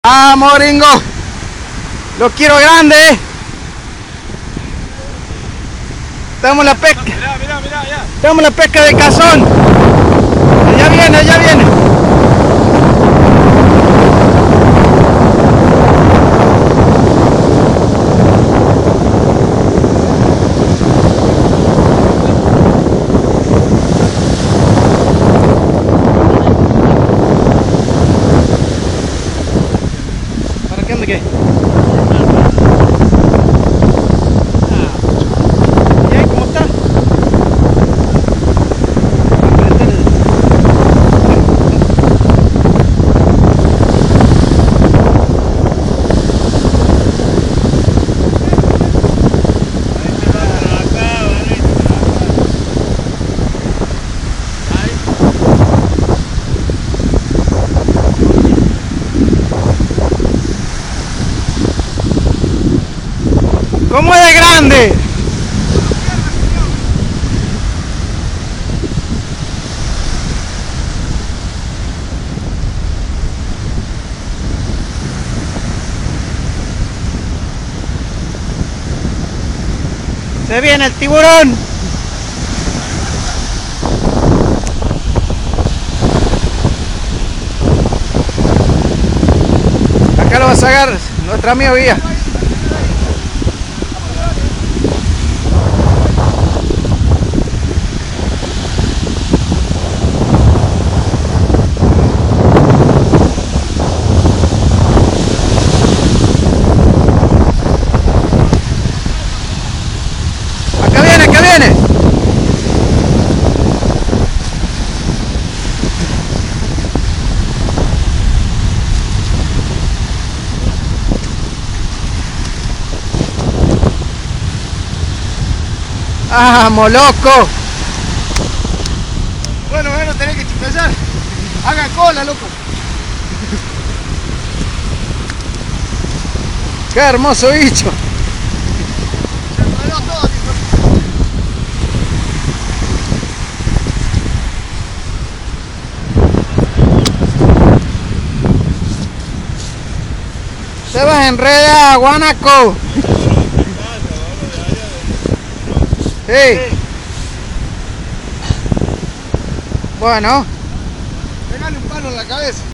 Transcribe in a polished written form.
Ah, moringo, lo quiero grande. Estamos la pesca. Mirá, ya. Estamos la pesca de cazón. Allá viene, allá viene. ¿Para qué anda qué? ¿Y ahí cómo está? ¿Cómo es de grande? Se viene el tiburón. Acá lo va a sacar nuestra amiga Vía. Acá viene. ¡Ah, moloco! Bueno, tenés que chupezar. Hagan cola, loco. ¡Qué hermoso bicho! Se enredó todo, tío. Se va a enredar, guanaco. Sí. Bueno. Pegale un palo en la cabeza.